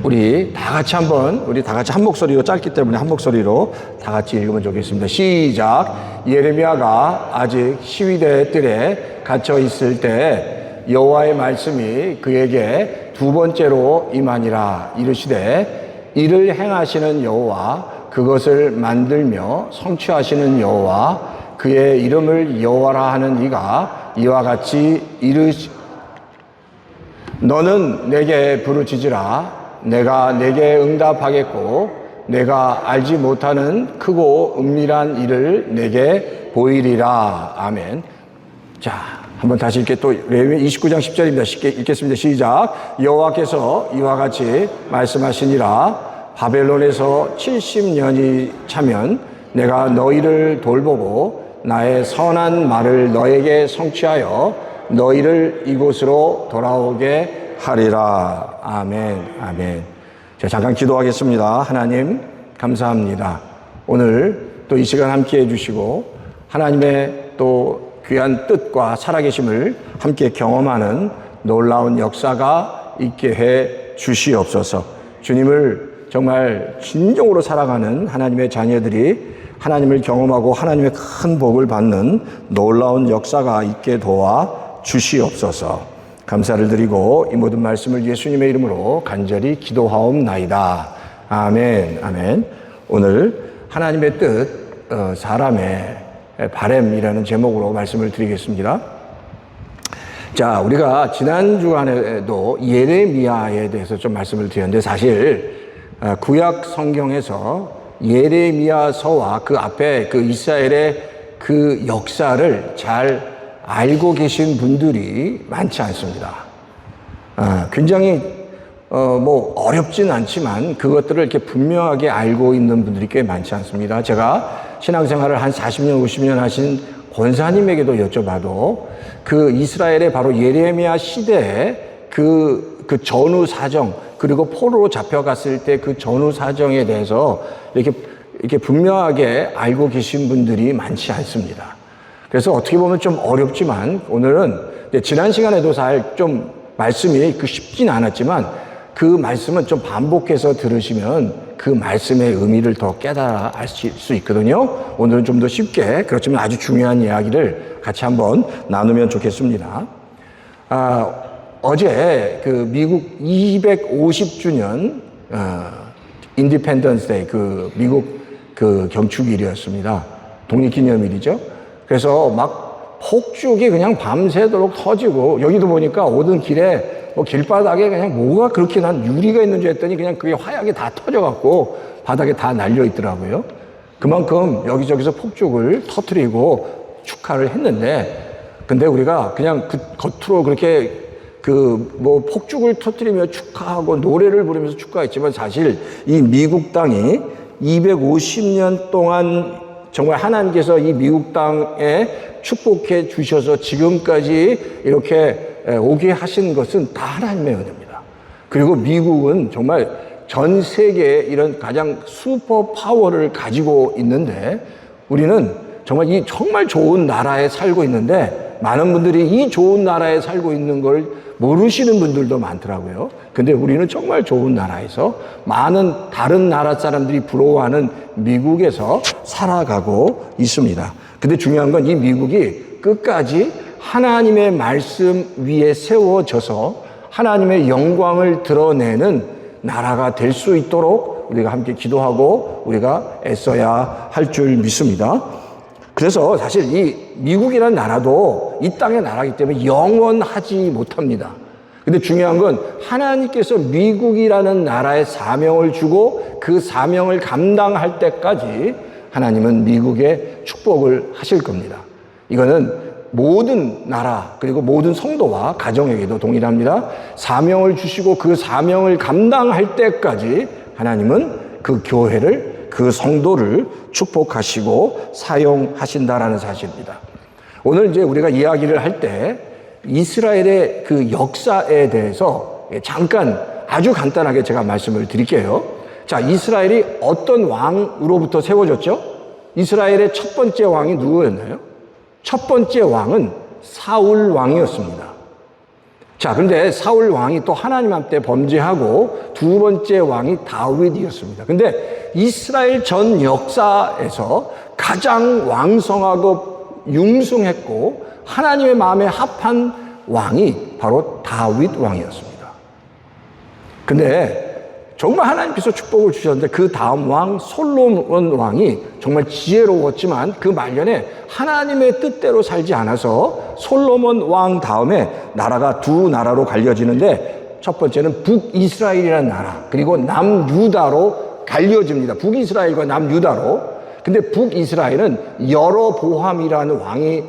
우리 다 같이 한 목소리로, 짧기 때문에 한 목소리로 다 같이 읽으면 좋겠습니다. 시작. 예레미야가 아직 시위대 뜰에 갇혀 있을 때 여호와의 말씀이 그에게 두 번째로 임하니라. 이르시되 이를 행하시는 여호와, 그것을 만들며 성취하시는 여호와, 그의 이름을 여호와라 하는 이가 이와 같이 너는 내게 부르짖으라. 내가 내게 응답하겠고 내가 알지 못하는 크고 은밀한 일을 내게 보이리라. 아멘. 자, 한번 다시 이렇게 또 레위기 29장 10절입니다. 쉽게 읽겠습니다. 시작. 여호와께서 이와 같이 말씀하시니라. 바벨론에서 70년이 차면 내가 너희를 돌보고 나의 선한 말을 너에게 성취하여 너희를 이곳으로 돌아오게 하리라. 아멘. 아멘. 자, 잠깐 기도하겠습니다. 하나님 감사합니다. 오늘 또 이 시간 함께 해주시고 하나님의 또 귀한 뜻과 살아계심을 함께 경험하는 놀라운 역사가 있게 해 주시옵소서. 주님을 정말 진정으로 살아가는 하나님의 자녀들이 하나님을 경험하고 하나님의 큰 복을 받는 놀라운 역사가 있게 도와 주시옵소서. 감사를 드리고 이 모든 말씀을 예수님의 이름으로 간절히 기도하옵나이다. 아멘. 아멘. 오늘 하나님의 뜻, 사람의 바램이라는 제목으로 말씀을 드리겠습니다. 자, 우리가 지난 주간에도 예레미야에 대해서 좀 말씀을 드렸는데, 사실 구약 성경에서 예레미야서와 그 앞에 그 이스라엘의 그 역사를 잘 알고 계신 분들이 많지 않습니다. 굉장히 어렵진 않지만 그것들을 이렇게 분명하게 알고 있는 분들이 꽤 많지 않습니다. 제가 신앙생활을 한 40년, 50년 하신 권사님에게도 여쭤봐도 그 이스라엘의 바로 예레미야 시대에 그 전후 사정, 그리고 포로로 잡혀갔을 때 그 전후 사정에 대해서 이렇게 분명하게 알고 계신 분들이 많지 않습니다. 그래서 어떻게 보면 좀 어렵지만 오늘은 지난 시간에도 좀 말씀이 쉽진 않았지만 그 말씀은 좀 반복해서 들으시면 그 말씀의 의미를 더 깨달아 알 수 있거든요. 오늘은 좀 더 쉽게, 그렇지만 아주 중요한 이야기를 같이 한번 나누면 좋겠습니다. 어제 그 미국 250주년 인디펜던스 데이, 그 미국 그 경축일이었습니다. 독립기념일이죠. 그래서 막 폭죽이 그냥 밤새도록 터지고, 여기도 보니까 오던 길에 길바닥에 그냥 뭐가 그렇게 난 유리가 있는 줄 했더니 그냥 그게 화약이 다 터져갖고 바닥에 다 날려 있더라고요. 그만큼 여기저기서 폭죽을 터뜨리고 축하를 했는데, 근데 우리가 그냥 겉으로 그렇게 폭죽을 터뜨리며 축하하고 노래를 부르면서 축하했지만, 사실 이 미국 땅이 250년 동안 정말 하나님께서 이 미국 땅에 축복해 주셔서 지금까지 이렇게 오게 하신 것은 다 하나님의 은혜입니다. 그리고 미국은 정말 전 세계에 이런 가장 슈퍼 파워를 가지고 있는데, 우리는 정말 이 정말 좋은 나라에 살고 있는데 많은 분들이 이 좋은 나라에 살고 있는 걸 모르시는 분들도 많더라고요. 근데 우리는 정말 좋은 나라에서 많은 다른 나라 사람들이 부러워하는 미국에서 살아가고 있습니다. 근데 중요한 건 이 미국이 끝까지 하나님의 말씀 위에 세워져서 하나님의 영광을 드러내는 나라가 될 수 있도록 우리가 함께 기도하고 우리가 애써야 할 줄 믿습니다. 그래서 사실 이 미국이라는 나라도 이 땅의 나라이기 때문에 영원하지 못합니다. 근데 중요한 건 하나님께서 미국이라는 나라에 사명을 주고 그 사명을 감당할 때까지 하나님은 미국에 축복을 하실 겁니다. 이거는 모든 나라 그리고 모든 성도와 가정에게도 동일합니다. 사명을 주시고 그 사명을 감당할 때까지 하나님은 그 교회를, 그 성도를 축복하시고 사용하신다라는 사실입니다. 오늘 이제 우리가 이야기를 할 때 이스라엘의 그 역사에 대해서 잠깐 아주 간단하게 제가 말씀을 드릴게요. 자, 이스라엘이 어떤 왕으로부터 세워졌죠? 이스라엘의 첫 번째 왕이 누구였나요? 첫 번째 왕은 사울 왕이었습니다. 자, 그런데 사울 왕이 또 하나님 앞에 범죄하고 두 번째 왕이 다윗이었습니다. 근데 이스라엘 전 역사에서 가장 왕성하고 융숭했고 하나님의 마음에 합한 왕이 바로 다윗 왕이었습니다. 근데 정말 하나님께서 축복을 주셨는데 그 다음 왕 솔로몬 왕이 정말 지혜로웠지만 그 말년에 하나님의 뜻대로 살지 않아서 솔로몬 왕 다음에 나라가 두 나라로 갈려지는데 첫 번째는 북이스라엘이라는 나라 그리고 남유다로 갈려집니다. 북이스라엘과 남유다로. 근데 북이스라엘은 여로보암이라는 왕이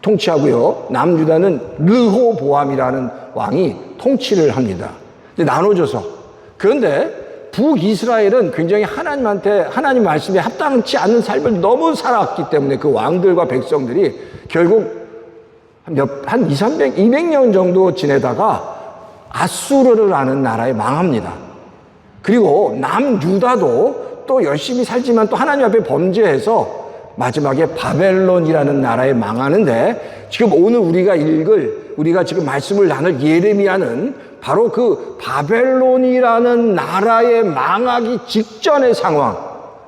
통치하고요. 남유다는 르호보암이라는 왕이 통치를 합니다. 근데 나눠져서. 그런데 북이스라엘은 굉장히 하나님 말씀에 합당치 않는 삶을 너무 살았기 때문에 그 왕들과 백성들이 결국 한 200년 정도 지내다가 아수르라는 나라에 망합니다. 그리고 남유다도 또 열심히 살지만 또 하나님 앞에 범죄해서 마지막에 바벨론이라는 나라에 망하는데 지금 오늘 우리가 지금 말씀을 나눌 예레미야는 바로 그 바벨론이라는 나라에 망하기 직전의 상황,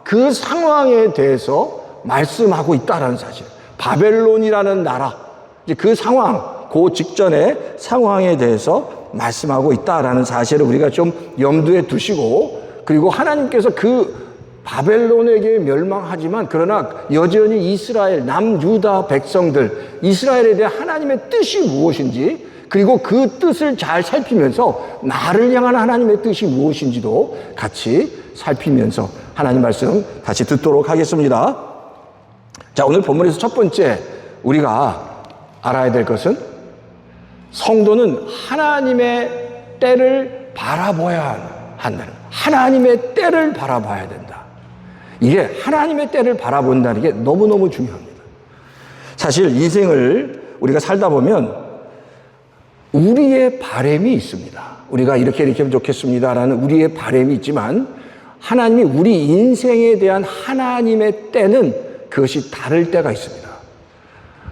그 상황에 대해서 말씀하고 있다는 사실. 바벨론이라는 나라, 그 상황, 그 직전의 상황에 대해서 말씀하고 있다라는 사실을 우리가 좀 염두에 두시고, 그리고 하나님께서 그 바벨론에게 멸망하지만 그러나 여전히 이스라엘, 남유다 백성들, 이스라엘에 대한 하나님의 뜻이 무엇인지, 그리고 그 뜻을 잘 살피면서 나를 향한 하나님의 뜻이 무엇인지도 같이 살피면서 하나님 말씀 다시 듣도록 하겠습니다. 자, 오늘 본문에서 첫 번째 우리가 알아야 될 것은 성도는 하나님의 때를 바라봐야 한다는, 하나님의 때를 바라봐야 된다. 이게 하나님의 때를 바라본다는 게 너무너무 중요합니다. 사실 인생을 우리가 살다 보면 우리의 바람이 있습니다. 우리가 이렇게 하면 좋겠습니다라는 우리의 바람이 있지만 하나님이 우리 인생에 대한 하나님의 때는 그것이 다를 때가 있습니다.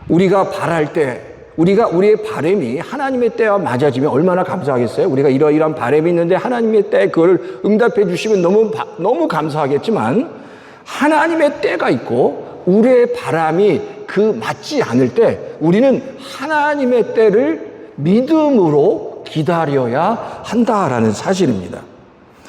우리가 바랄 때, 우리의 바람이 하나님의 때와 맞아지면 얼마나 감사하겠어요? 우리가 이러이러한 바람이 있는데 하나님의 때에 그걸 응답해 주시면 너무 감사하겠지만 하나님의 때가 있고 우리의 바람이 그 맞지 않을 때 우리는 하나님의 때를 믿음으로 기다려야 한다라는 사실입니다.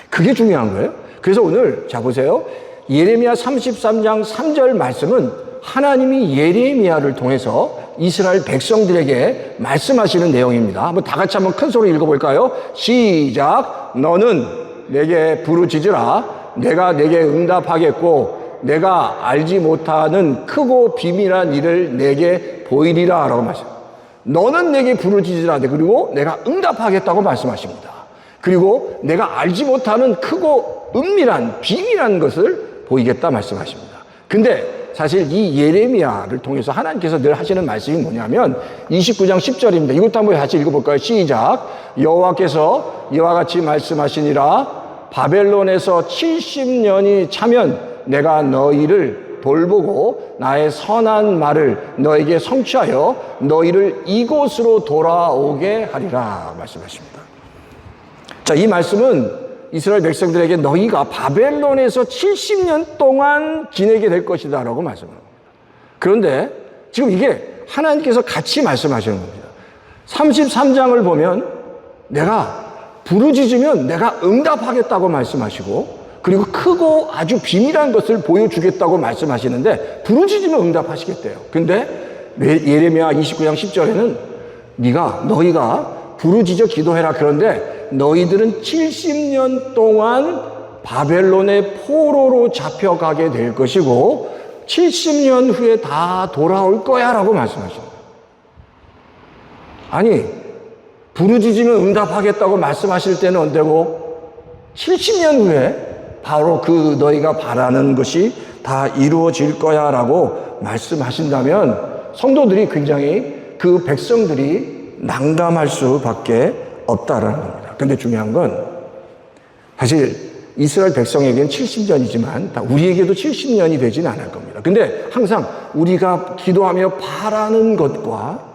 그게 중요한 거예요. 그래서 오늘 자 보세요. 예레미야 33장 3절 말씀은 하나님이 예레미야를 통해서 이스라엘 백성들에게 말씀하시는 내용입니다. 한번 다 같이 한번 큰 소리 읽어볼까요? 시작. 너는 내게 부르짖으라. 내가 내게 응답하겠고 내가 알지 못하는 크고 비밀한 일을 내게 보이리라 라고 말씀합니다. 너는 내게 부르짖으라. 그리고 내가 응답하겠다고 말씀하십니다. 그리고 내가 알지 못하는 크고 은밀한 비밀한 것을 보이겠다 말씀하십니다. 근데 사실 이 예레미야를 통해서 하나님께서 늘 하시는 말씀이 뭐냐면 29장 10절입니다. 이것도 한번 같이 읽어볼까요? 시작. 여호와께서 이와 같이 말씀하시니라. 바벨론에서 70년이 차면 내가 너희를 돌보고 나의 선한 말을 너에게 성취하여 너희를 이곳으로 돌아오게 하리라 말씀하십니다. 자, 이 말씀은 이스라엘 백성들에게 너희가 바벨론에서 70년 동안 지내게 될 것이다 라고 말씀합니다. 그런데 지금 이게 하나님께서 같이 말씀하시는 겁니다. 33장을 보면 내가 부르짖으면 내가 응답하겠다고 말씀하시고 그리고 크고 아주 비밀한 것을 보여주겠다고 말씀하시는데 부르짖으면 응답하시겠대요. 근데 예레미야 29장 10절에는 너희가 부르짖어 기도해라. 그런데 너희들은 70년 동안 바벨론의 포로로 잡혀가게 될 것이고 70년 후에 다 돌아올 거야 라고 말씀하십니다. 아니, 부르짖으면 응답하겠다고 말씀하실 때는 언제고 70년 후에 바로 그 너희가 바라는 것이 다 이루어질 거야 라고 말씀하신다면 성도들이 굉장히 그 백성들이 난감할 수밖에 없다라는 겁니다. 근데 중요한 건 사실 이스라엘 백성에게는 70년이지만 다 우리에게도 70년이 되지는 않을 겁니다. 근데 항상 우리가 기도하며 바라는 것과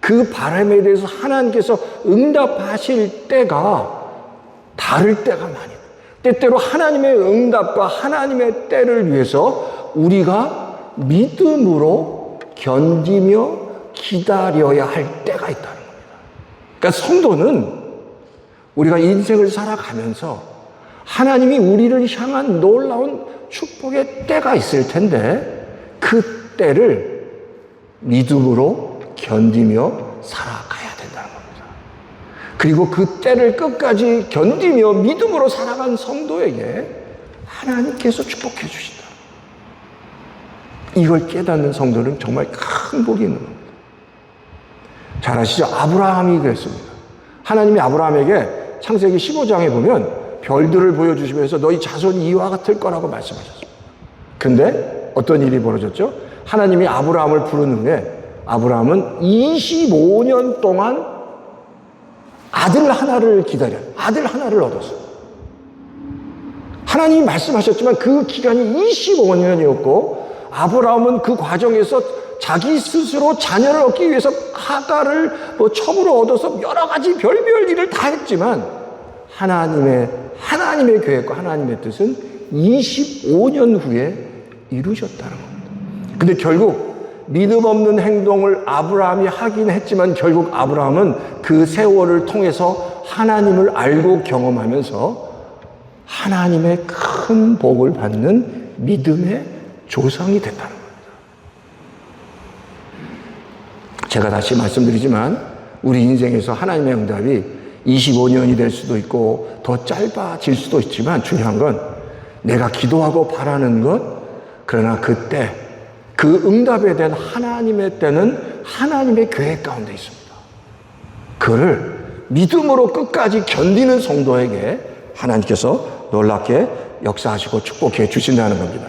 그 바람에 대해서 하나님께서 응답하실 때가 다를 때가 많이 있어요. 때때로 하나님의 응답과 하나님의 때를 위해서 우리가 믿음으로 견디며 기다려야 할 때가 있다는 겁니다. 그러니까 성도는 우리가 인생을 살아가면서 하나님이 우리를 향한 놀라운 축복의 때가 있을 텐데 그 때를 믿음으로 견디며 살아가야 된다는 겁니다. 그리고 그 때를 끝까지 견디며 믿음으로 살아간 성도에게 하나님께서 축복해 주신다. 이걸 깨닫는 성도는 정말 큰 복이 있는 겁니다. 잘 아시죠? 아브라함이 그랬습니다. 하나님이 아브라함에게 창세기 15장에 보면 별들을 보여주시면서 너희 자손이 이와 같을 거라고 말씀하셨습니다. 근데 어떤 일이 벌어졌죠? 하나님이 아브라함을 부른 후에 아브라함은 25년 동안 아들 하나를 기다려요. 아들 하나를 얻었어요. 하나님이 말씀하셨지만 그 기간이 25년이었고 아브라함은 그 과정에서 자기 스스로 자녀를 얻기 위해서 하가를 첩으로 얻어서 여러 가지 별별 일을 다 했지만 하나님의 계획과 하나님의 뜻은 25년 후에 이루어졌다는 겁니다. 근데 결국 믿음 없는 행동을 아브라함이 하긴 했지만 결국 아브라함은 그 세월을 통해서 하나님을 알고 경험하면서 하나님의 큰 복을 받는 믿음의 조상이 됐다는 겁니다. 제가 다시 말씀드리지만 우리 인생에서 하나님의 응답이 25년이 될 수도 있고 더 짧아질 수도 있지만 중요한 건 내가 기도하고 바라는 것, 그러나 그때 그 응답에 대한 하나님의 때는 하나님의 계획 가운데 있습니다. 그를 믿음으로 끝까지 견디는 성도에게 하나님께서 놀랍게 역사하시고 축복해 주신다는 겁니다.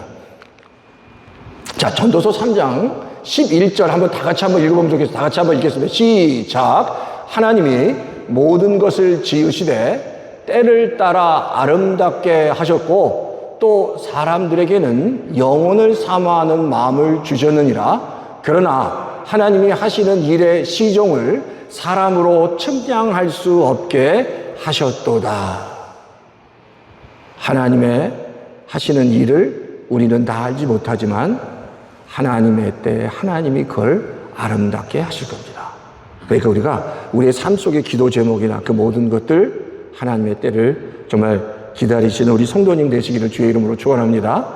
자, 전도서 3장 11절 한번 다 같이 한번 읽어보면 좋겠습니다. 다 같이 한번 읽겠습니다. 시작. 하나님이 모든 것을 지으시되 때를 따라 아름답게 하셨고 또 사람들에게는 영혼을 사모하는 마음을 주셨느니라. 그러나 하나님이 하시는 일의 시종을 사람으로 측량할 수 없게 하셨도다. 하나님의 하시는 일을 우리는 다 알지 못하지만 하나님의 때에 하나님이 그걸 아름답게 하실 겁니다. 그러니까 우리가 우리의 삶 속의 기도 제목이나 그 모든 것들 하나님의 때를 정말 기다리시는 우리 성도님 되시기를 주의 이름으로 축원합니다.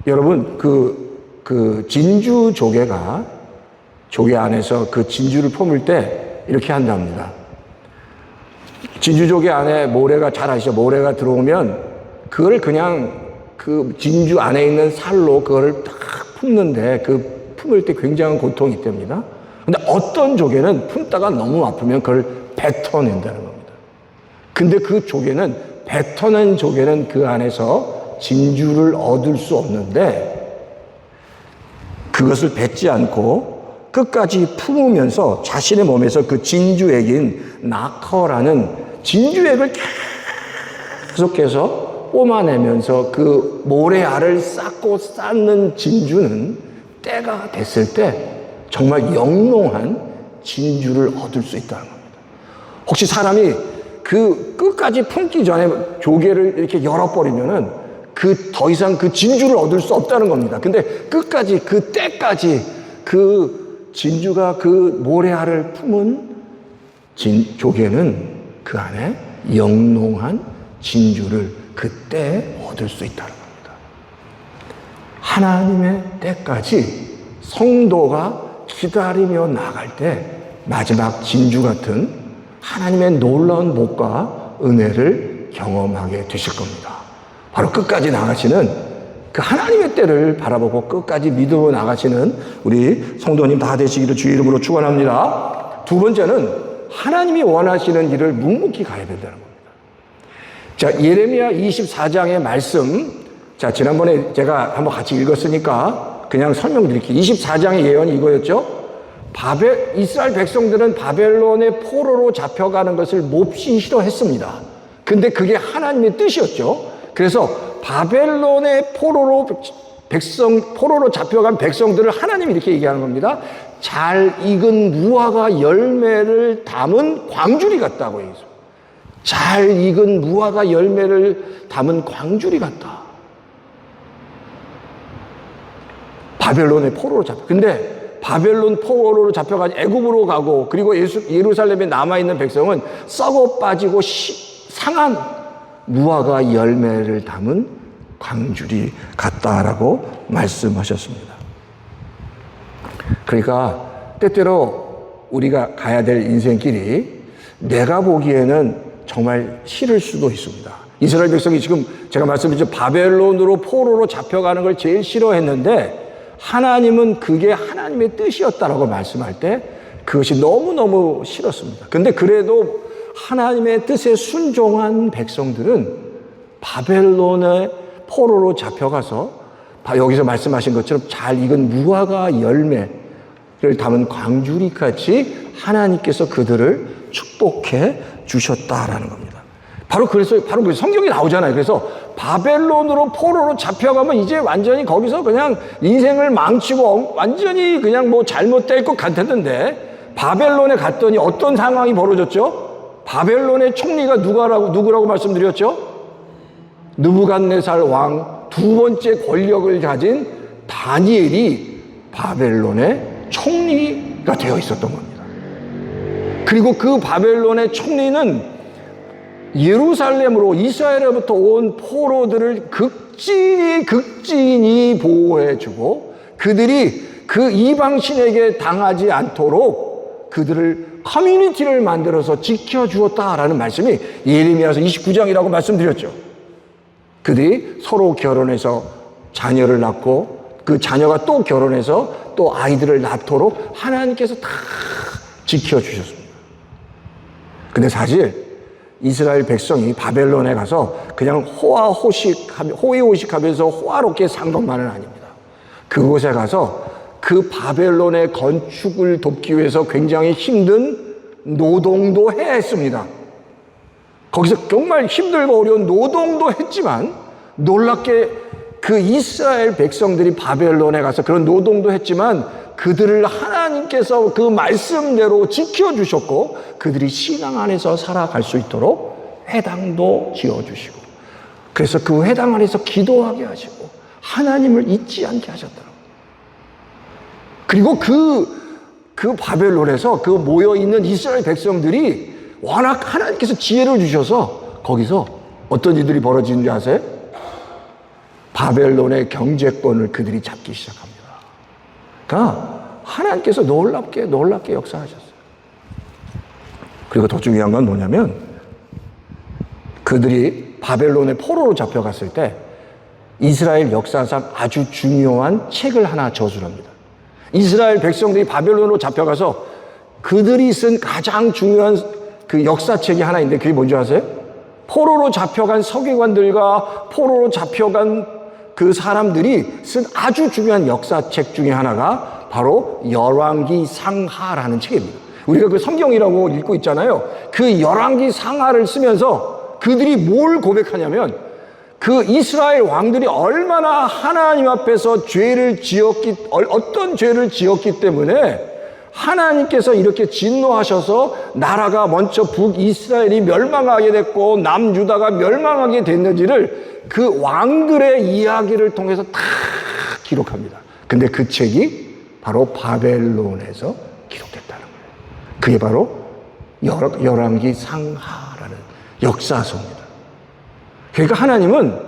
여러분 그 진주 조개가 조개 안에서 그 진주를 품을 때 이렇게 한답니다. 진주 조개 안에 모래가 잘 아시죠? 모래가 들어오면 그걸 그냥 그 진주 안에 있는 살로 그거를 딱 품는데 그 품을 때 굉장한 고통이 있답니다. 근데 어떤 조개는 품다가 너무 아프면 그걸 뱉어낸다는 겁니다. 근데 그 조개는 뱉어낸 조개는 그 안에서 진주를 얻을 수 없는데 그것을 뱉지 않고 끝까지 품으면서 자신의 몸에서 그 진주액인 나커라는 진주액을 계속해서 뿜어내면서 그 모래알을 쌓고 쌓는 진주는 때가 됐을 때 정말 영롱한 진주를 얻을 수 있다는 겁니다. 혹시 사람이 그 끝까지 품기 전에 조개를 이렇게 열어버리면은 더 이상 그 진주를 얻을 수 없다는 겁니다. 근데 끝까지 그 때까지 그 진주가 그 모래알을 품은 조개는 그 안에 영롱한 진주를 그때 얻을 수 있다는 겁니다. 하나님의 때까지 성도가 기다리며 나갈 때 마지막 진주 같은 하나님의 놀라운 복과 은혜를 경험하게 되실 겁니다. 바로 끝까지 나가시는 그 하나님의 때를 바라보고 끝까지 믿음으로 나가시는 우리 성도님 다 되시기를 주의 이름으로 축원합니다. 두 번째는 하나님이 원하시는 일을 묵묵히 가야 된다는 겁니다. 자, 예레미야 24장의 말씀. 자, 지난번에 제가 한번 같이 읽었으니까 그냥 설명드릴게요. 24장의 예언이 이거였죠. 이스라엘 백성들은 바벨론의 포로로 잡혀가는 것을 몹시 싫어했습니다. 근데 그게 하나님의 뜻이었죠. 그래서 바벨론의 포로로 잡혀간 백성들을 하나님이 이렇게 얘기하는 겁니다. 잘 익은 무화과 열매를 담은 광주리 같다고 얘기했어요. 잘 익은 무화과 열매를 담은 광주리 같다. 바벨론의 포로로 근데 바벨론 포로로 잡혀가지고 애굽으로 가고, 그리고 예루살렘에 남아있는 백성은 썩어 빠지고 상한 무화과 열매를 담은 광주리 같다라고 말씀하셨습니다. 그러니까 때때로 우리가 가야 될 인생길이 내가 보기에는 정말 싫을 수도 있습니다. 이스라엘 백성이 지금 제가 말씀드렸죠. 바벨론으로 포로로 잡혀가는 걸 제일 싫어했는데 하나님은 그게 하나님의 뜻이었다라고 말씀할 때 그것이 너무너무 싫었습니다. 근데 그래도 하나님의 뜻에 순종한 백성들은 바벨론의 포로로 잡혀가서 여기서 말씀하신 것처럼 잘 익은 무화과 열매를 담은 광주리같이 하나님께서 그들을 축복해 주셨다라는 겁니다. 바로 그 성경이 나오잖아요. 그래서 바벨론으로 포로로 잡혀가면 이제 완전히 거기서 그냥 인생을 망치고 완전히 그냥 뭐 잘못될 것 같았는데, 바벨론에 갔더니 어떤 상황이 벌어졌죠? 바벨론의 총리가 누구라고 말씀드렸죠? 느부갓네살 왕 두 번째 권력을 가진 다니엘이 바벨론의 총리가 되어 있었던 겁니다. 그리고 그 바벨론의 총리는 예루살렘으로 이스라엘로부터 온 포로들을 극진히 보호해주고 그들이 그 이방신에게 당하지 않도록 그들을 커뮤니티를 만들어서 지켜주었다라는 말씀이 예레미야서 29장이라고 말씀드렸죠. 그들이 서로 결혼해서 자녀를 낳고 그 자녀가 또 결혼해서 또 아이들을 낳도록 하나님께서 다 지켜주셨습니다. 근데 사실 이스라엘 백성이 바벨론에 가서 그냥 호의호식하면서 호화롭게 산 것만은 아닙니다. 그곳에 가서 그 바벨론의 건축을 돕기 위해서 굉장히 힘든 노동도 해야 했습니다. 거기서 정말 힘들고 어려운 노동도 했지만 놀랍게 그 이스라엘 백성들이 바벨론에 가서 그런 노동도 했지만 그들을 하나님께서 그 말씀대로 지켜주셨고 그들이 신앙 안에서 살아갈 수 있도록 회당도 지어주시고, 그래서 그 회당 안에서 기도하게 하시고 하나님을 잊지 않게 하셨더라고요. 그리고 그 바벨론에서 그 모여있는 이스라엘 백성들이 워낙 하나님께서 지혜를 주셔서 거기서 어떤 일들이 벌어지는지 아세요? 바벨론의 경제권을 그들이 잡기 시작합니다. 그러니까 하나님께서 놀랍게 역사하셨어요. 그리고 더 중요한 건 뭐냐면 그들이 바벨론의 포로로 잡혀갔을 때 이스라엘 역사상 아주 중요한 책을 하나 저술합니다. 이스라엘 백성들이 바벨론으로 잡혀가서 그들이 쓴 가장 중요한 그 역사책이 하나 있는데 그게 뭔지 아세요? 포로로 잡혀간 서기관들과 포로로 잡혀간 그 사람들이 쓴 아주 중요한 역사책 중에 하나가 바로 열왕기 상하라는 책입니다. 우리가 그 성경이라고 읽고 있잖아요. 그 열왕기 상하를 쓰면서 그들이 뭘 고백하냐면 그 이스라엘 왕들이 얼마나 하나님 앞에서 어떤 죄를 지었기 때문에 하나님께서 이렇게 진노하셔서 나라가 먼저 북이스라엘이 멸망하게 됐고 남유다가 멸망하게 됐는지를 그 왕들의 이야기를 통해서 다 기록합니다. 근데 그 책이 바로 바벨론에서 기록됐다는 거예요. 그게 바로 열왕기 상하라는 역사서입니다. 그러니까 하나님은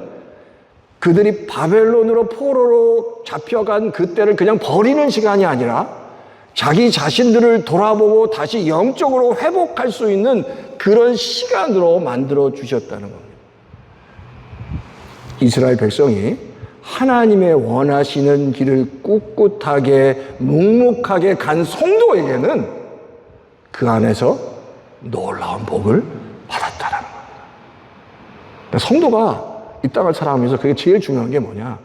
그들이 바벨론으로 포로로 잡혀간 그때를 그냥 버리는 시간이 아니라 자기 자신들을 돌아보고 다시 영적으로 회복할 수 있는 그런 시간으로 만들어 주셨다는 겁니다. 이스라엘 백성이 하나님의 원하시는 길을 꿋꿋하게 묵묵하게 간 성도에게는 그 안에서 놀라운 복을 받았다는 겁니다. 그러니까 성도가 이 땅을 살아가면서 그게 제일 중요한 게 뭐냐?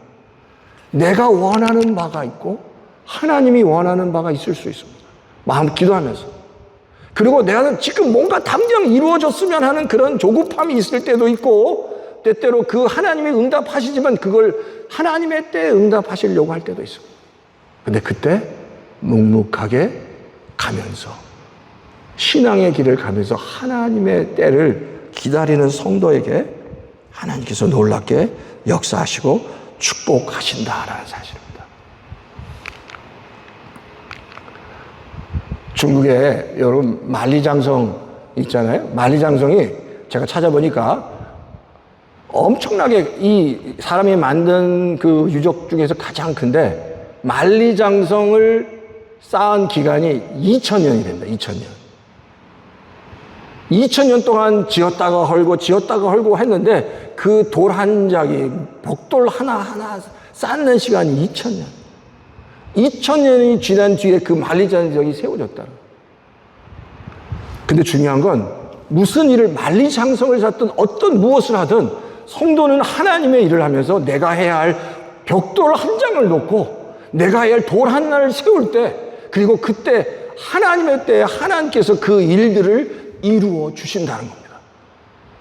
내가 원하는 바가 있고 하나님이 원하는 바가 있을 수 있습니다. 마음 기도하면서. 그리고 내가 지금 뭔가 당장 이루어졌으면 하는 그런 조급함이 있을 때도 있고 때때로 그 하나님이 응답하시지만 그걸 하나님의 때에 응답하시려고 할 때도 있습니다. 근데 그때 묵묵하게 가면서 신앙의 길을 가면서 하나님의 때를 기다리는 성도에게 하나님께서 놀랍게 역사하시고 축복하신다라는 사실입니다. 중국에 여러분 만리장성 있잖아요. 만리장성이 제가 찾아보니까 엄청나게 이 사람이 만든 그 유적 중에서 가장 큰데 만리장성을 쌓은 기간이 2000년이 됩니다. 2000년. 2000년 동안 지었다가 헐고 했는데 그 돌 한 장이 벽돌 하나하나 쌓는 시간이 2000년. 2000년이 지난 뒤에 그 만리장성이 세워졌다. 근데 중요한 건 무슨 일을 만리장성을 쌓든 어떤 무엇을 하든 성도는 하나님의 일을 하면서 내가 해야 할 벽돌 한 장을 놓고 내가 해야 할 돌 하나를 세울 때 그리고 그때 하나님의 때에 하나님께서 그 일들을 이루어 주신다는 겁니다.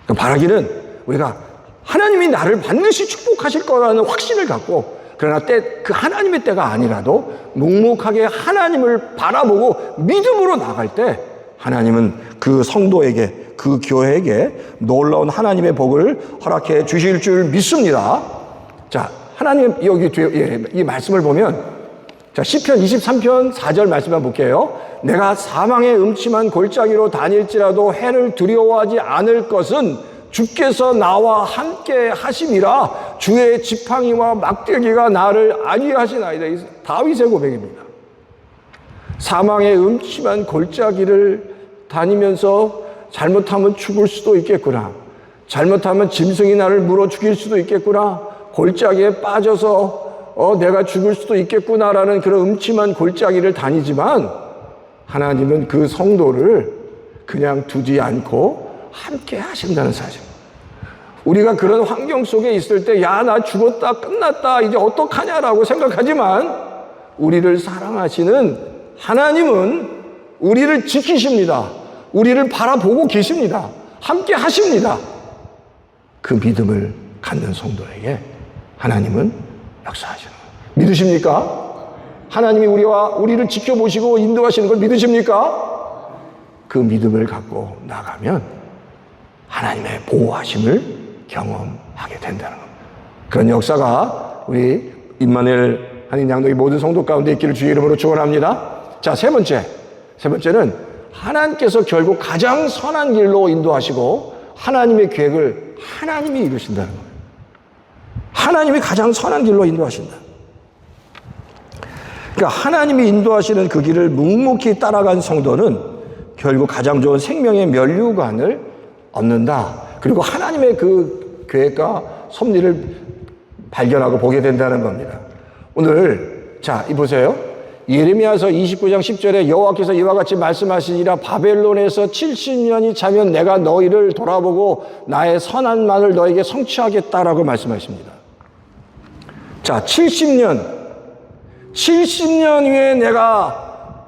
그러니까 바라기는 우리가 하나님이 나를 반드시 축복하실 거라는 확신을 갖고 그러나 그 하나님의 때가 아니라도 묵묵하게 하나님을 바라보고 믿음으로 나갈 때 하나님은 그 성도에게 그 교회에게 놀라운 하나님의 복을 허락해 주실 줄 믿습니다. 자, 하나님 여기 뒤에 이 말씀을 보면 자, 시편 23편 4절 말씀만 볼게요. 내가 사망의 음침한 골짜기로 다닐지라도 해를 두려워하지 않을 것은 주께서 나와 함께 하심이라. 주의 지팡이와 막대기가 나를 안위하시나이다. 이 다윗의 고백입니다. 사망의 음침한 골짜기를 다니면서 잘못하면 죽을 수도 있겠구나. 잘못하면 짐승이 나를 물어 죽일 수도 있겠구나. 골짜기에 빠져서 내가 죽을 수도 있겠구나라는 그런 음침한 골짜기를 다니지만 하나님은 그 성도를 그냥 두지 않고 함께 하신다는 사실. 우리가 그런 환경 속에 있을 때 야, 나 죽었다 끝났다 이제 어떡하냐라고 생각하지만 우리를 사랑하시는 하나님은 우리를 지키십니다. 우리를 바라보고 계십니다. 함께 하십니다. 그 믿음을 갖는 성도에게 하나님은 역사하시는 거예요. 믿으십니까? 하나님이 우리를 지켜보시고 인도하시는 걸 믿으십니까? 그 믿음을 갖고 나가면 하나님의 보호하심을 경험하게 된다는 겁니다. 그런 역사가 우리 임마누엘 한인양독의 모든 성도 가운데 있기를 주의 이름으로 축원합니다. 자, 세 번째는 하나님께서 결국 가장 선한 길로 인도하시고 하나님의 계획을 하나님이 이루신다는 거예요. 하나님이 가장 선한 길로 인도하신다. 그러니까 하나님이 인도하시는 그 길을 묵묵히 따라간 성도는 결국 가장 좋은 생명의 면류관을 얻는다. 그리고 하나님의 그 계획과 섭리를 발견하고 보게 된다는 겁니다. 오늘 자, 보세요. 예레미야서 29장 10절에 여호와께서 이와 같이 말씀하시니라. 바벨론에서 70년이 차면 내가 너희를 돌아보고 나의 선한 말을 너에게 성취하겠다라고 말씀하십니다. 자, 70년 후에 내가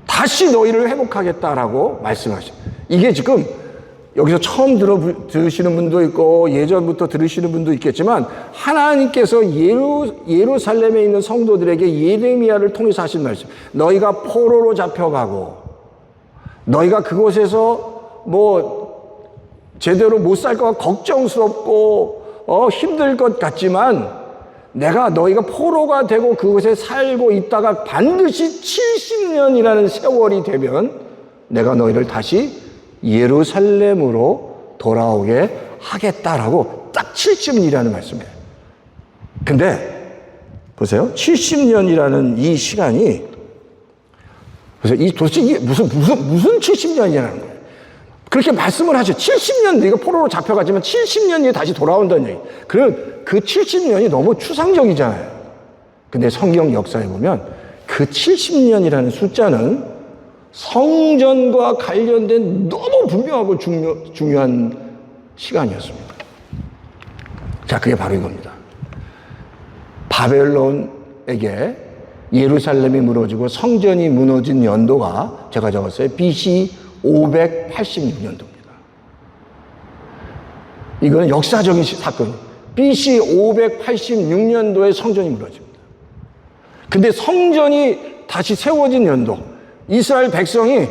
다시 너희를 회복하겠다라고 말씀하십니다. 이게 지금 여기서 처음 들으시는 분도 있고 예전부터 들으시는 분도 있겠지만 하나님께서 예루살렘에 있는 성도들에게 예레미야를 통해서 하신 말씀. 너희가 포로로 잡혀가고 너희가 그곳에서 제대로 못 살 거가 걱정스럽고 힘들 것 같지만 내가 너희가 포로가 되고 그곳에 살고 있다가 반드시 70년이라는 세월이 되면 내가 너희를 다시 예루살렘으로 돌아오게 하겠다라고 딱 70년이라는 말씀이에요. 근데 보세요. 70년이라는 이 시간이 도대체 이게 무슨 70년이라는 거예요. 그렇게 말씀을 하죠. 70년 네가 포로로 잡혀가지만 70년 뒤에 다시 돌아온다는 얘기. 그럼 그 70년이 너무 추상적이잖아요. 근데 성경 역사에 보면 그 70년이라는 숫자는 성전과 관련된 너무 분명하고 중요한 시간이었습니다. 자, 그게 바로 이겁니다. 바벨론에게 예루살렘이 무너지고 성전이 무너진 연도가 제가 적었어요. BC 586년도입니다. 이거는 역사적인 사건이에요. BC 586년도에 성전이 무너집니다. 근데 성전이 다시 세워진 연도, 이스라엘 백성이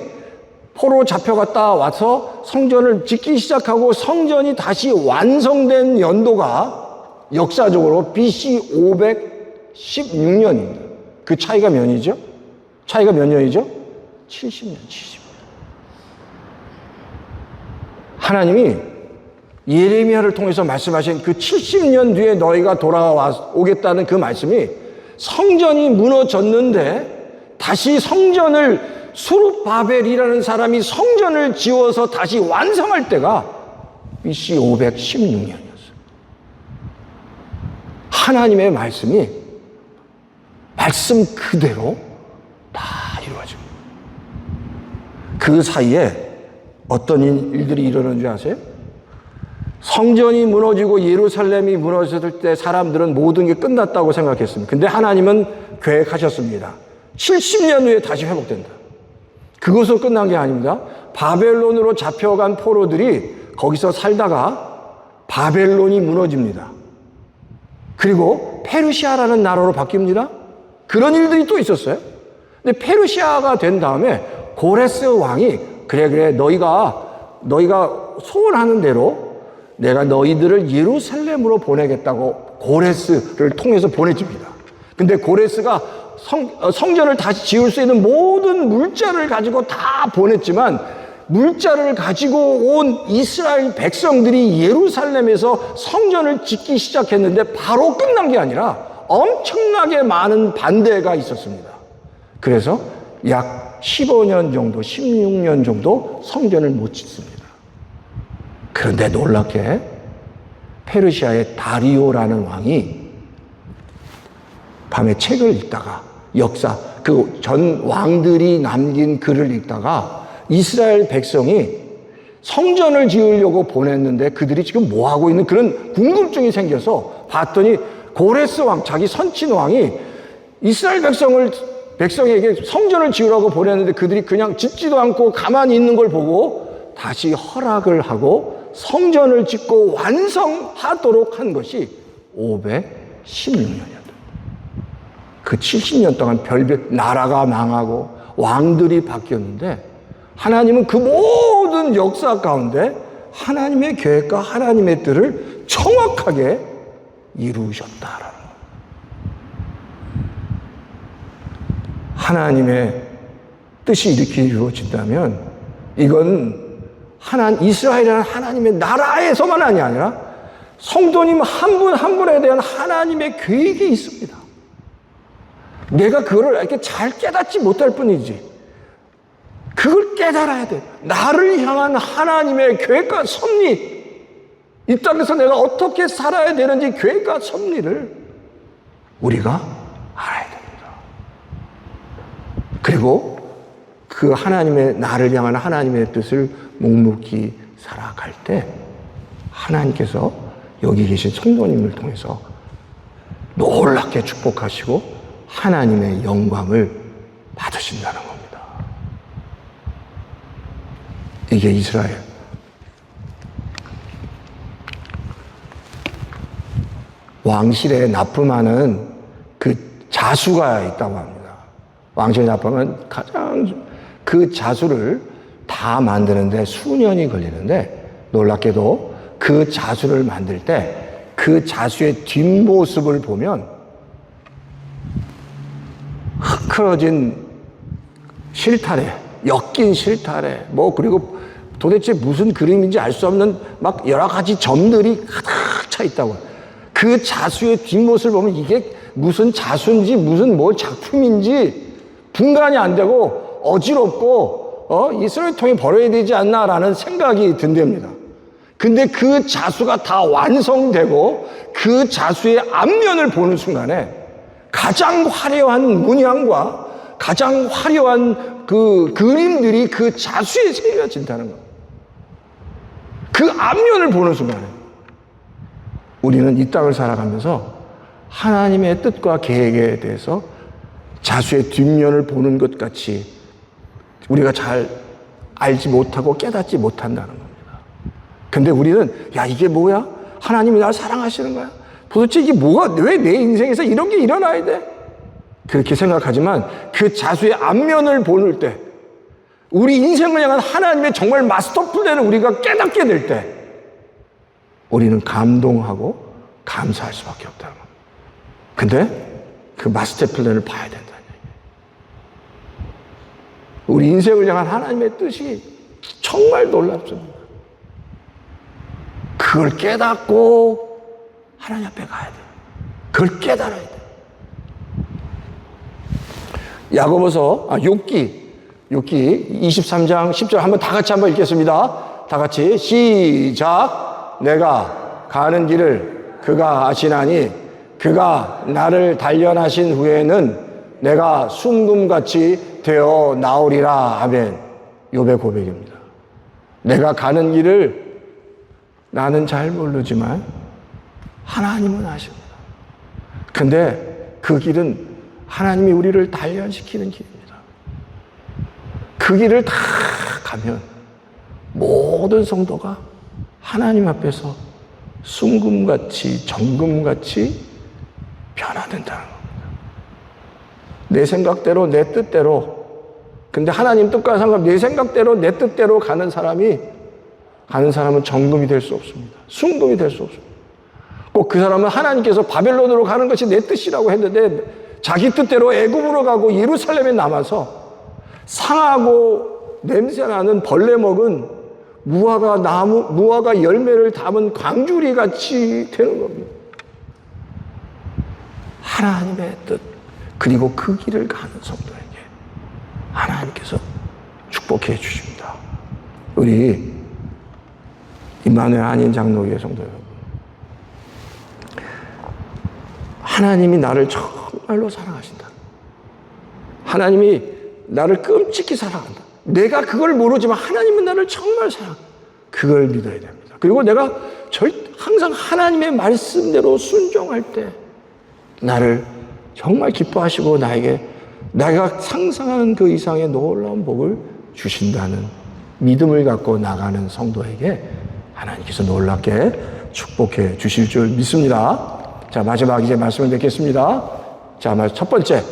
포로 잡혀갔다 와서 성전을 짓기 시작하고 성전이 다시 완성된 연도가 역사적으로 BC 516년입니다. 그 차이가 몇 년이죠? 차이가 몇 년이죠? 70년. 하나님이 예레미야를 통해서 말씀하신 그 70년 뒤에 너희가 돌아오겠다는 그 말씀이 성전이 무너졌는데 다시 성전을 수룹바벨이라는 사람이 성전을 지어서 다시 완성할 때가 BC 516년이었어요. 하나님의 말씀이 말씀 그대로 다 이루어집니다. 그 사이에 어떤 일들이 일어나는 줄 아세요? 성전이 무너지고 예루살렘이 무너졌을 때 사람들은 모든 게 끝났다고 생각했습니다. 근데 하나님은 계획하셨습니다. 70년 후에 다시 회복된다. 그것으로 끝난 게 아닙니다. 바벨론으로 잡혀간 포로들이 거기서 살다가 바벨론이 무너집니다. 그리고 페르시아라는 나라로 바뀝니다. 그런 일들이 또 있었어요. 근데 페르시아가 된 다음에 고레스 왕이 그래 너희가 소원하는 대로 내가 너희들을 예루살렘으로 보내겠다고 고레스를 통해서 보내줍니다. 근데 고레스가 성전을 다시 지을 수 있는 모든 물자를 가지고 다 보냈지만 물자를 가지고 온 이스라엘 백성들이 예루살렘에서 성전을 짓기 시작했는데 바로 끝난 게 아니라 엄청나게 많은 반대가 있었습니다. 그래서 약 15년 정도, 16년 정도 성전을 못 짓습니다. 그런데 놀랍게 페르시아의 다리오라는 왕이 밤에 책을 읽다가 역사, 그 전 왕들이 남긴 글을 읽다가 이스라엘 백성이 성전을 지으려고 보냈는데 그들이 지금 뭐 하고 있는 그런 궁금증이 생겨서 봤더니 고레스 왕, 자기 선친 왕이 이스라엘 백성에게 성전을 지으라고 보냈는데 그들이 그냥 짓지도 않고 가만히 있는 걸 보고 다시 허락을 하고 성전을 짓고 완성하도록 한 것이 516년이었다. 그 70년 동안 별별 나라가 망하고 왕들이 바뀌었는데 하나님은 그 모든 역사 가운데 하나님의 계획과 하나님의 뜻을 정확하게 이루셨다라는 거예요. 하나님의 뜻이 이렇게 이루어진다면 이건 이스라엘이라는 하나님의 나라에서만이 아니라 성도님 한 분 한 분에 대한 하나님의 계획이 있습니다. 내가 그거를 이렇게 잘 깨닫지 못할 뿐이지 그걸 깨달아야 돼. 나를 향한 하나님의 계획과 섭리, 이 땅에서 내가 어떻게 살아야 되는지 계획과 섭리를 우리가 알아야 됩니다. 그리고 그 하나님의 나를 향한 하나님의 뜻을 묵묵히 살아갈 때 하나님께서 여기 계신 성도님을 통해서 놀랍게 축복하시고 하나님의 영광을 받으신다는 겁니다. 이게 이스라엘. 왕실에 납품하는 그 자수가 있다고 합니다. 왕실에 납품하면 가장 그 자수를 다 만드는데 수년이 걸리는데 놀랍게도 그 자수를 만들 때 그 자수의 뒷모습을 보면 흐트러진 실타래, 엮인 실타래, 그리고 도대체 무슨 그림인지 알 수 없는 막 여러 가지 점들이 가득 차 있다고. 그 자수의 뒷모습을 보면 이게 무슨 자수인지 무슨 작품인지 분간이 안 되고 어지럽고 이 쓰레기통에 버려야 되지 않나라는 생각이 든답니다. 근데 그 자수가 다 완성되고 그 자수의 앞면을 보는 순간에 가장 화려한 문양과 가장 화려한 그 그림들이 그 자수에 새겨진다는 거예요. 그 앞면을 보는 순간에 우리는 이 땅을 살아가면서 하나님의 뜻과 계획에 대해서 자수의 뒷면을 보는 것 같이 우리가 잘 알지 못하고 깨닫지 못한다는 겁니다. 근데 우리는 이게 뭐야? 하나님이 나를 사랑하시는 거야? 도대체 이게 왜 내 인생에서 이런 게 일어나야 돼? 그렇게 생각하지만 그 자수의 앞면을 보는 때 우리 인생을 향한 하나님의 정말 마스터 플랜을 우리가 깨닫게 될 때 우리는 감동하고 감사할 수밖에 없다는 겁니다. 근데 그 마스터 플랜을 봐야 된다는 얘기예요. 우리 인생을 향한 하나님의 뜻이 정말 놀랍습니다. 그걸 깨닫고 하나님 앞에 가야 돼요. 그걸 깨달아야 돼요. 야고보서, 욥기 23장 10절 한번 다 같이 한번 읽겠습니다. 다 같이 시작. 내가 가는 길을 그가 아시나니 그가 나를 단련하신 후에는 내가 순금같이 되어 나오리라. 아멘. 욥의 고백입니다. 내가 가는 길을 나는 잘 모르지만 하나님은 아십니다. 근데 그 길은 하나님이 우리를 단련시키는 길입니다. 그 길을 다 가면 모든 성도가 하나님 앞에서 순금같이 정금같이 변화된다는 겁니다. 내 생각대로 내 뜻대로, 근데 하나님 뜻과 상관없이 내 생각대로 내 뜻대로 가는 사람은 정금이 될 수 없습니다. 순금이 될 수 없습니다. 꼭 그 사람은 하나님께서 바벨론으로 가는 것이 내 뜻이라고 했는데 자기 뜻대로 애굽으로 가고 예루살렘에 남아서 상하고 냄새나는 벌레 먹은 무화과 열매를 담은 광주리 같이 되는 겁니다. 하나님의 뜻, 그리고 그 길을 가는 성도에게 하나님께서 축복해 주십니다. 우리 임마누엘 한인 장로교회 성도 여러분, 하나님이 나를 정말로 사랑하신다. 하나님이 나를 끔찍히 사랑한다. 내가 그걸 모르지만 하나님은 나를 정말 사랑한다. 그걸 믿어야 됩니다. 그리고 내가 항상 하나님의 말씀대로 순종할 때 나를 정말 기뻐하시고 내가 상상하는 그 이상의 놀라운 복을 주신다는 믿음을 갖고 나가는 성도에게 하나님께서 놀랍게 축복해 주실 줄 믿습니다. 자, 마지막 이제 말씀을 맺겠습니다. 자, 첫 번째,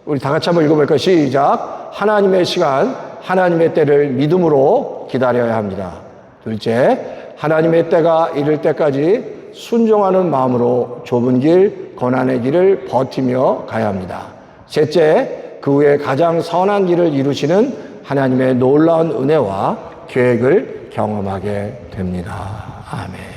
우리 다 같이 한번 읽어볼까요? 시작. 하나님의 시간, 하나님의 때를 믿음으로 기다려야 합니다. 둘째, 하나님의 때가 이를 때까지 순종하는 마음으로 좁은 길, 고난의 길을 버티며 가야 합니다. 셋째, 그 후에 가장 선한 길을 이루시는 하나님의 놀라운 은혜와 계획을 경험하게 됩니다. 아멘.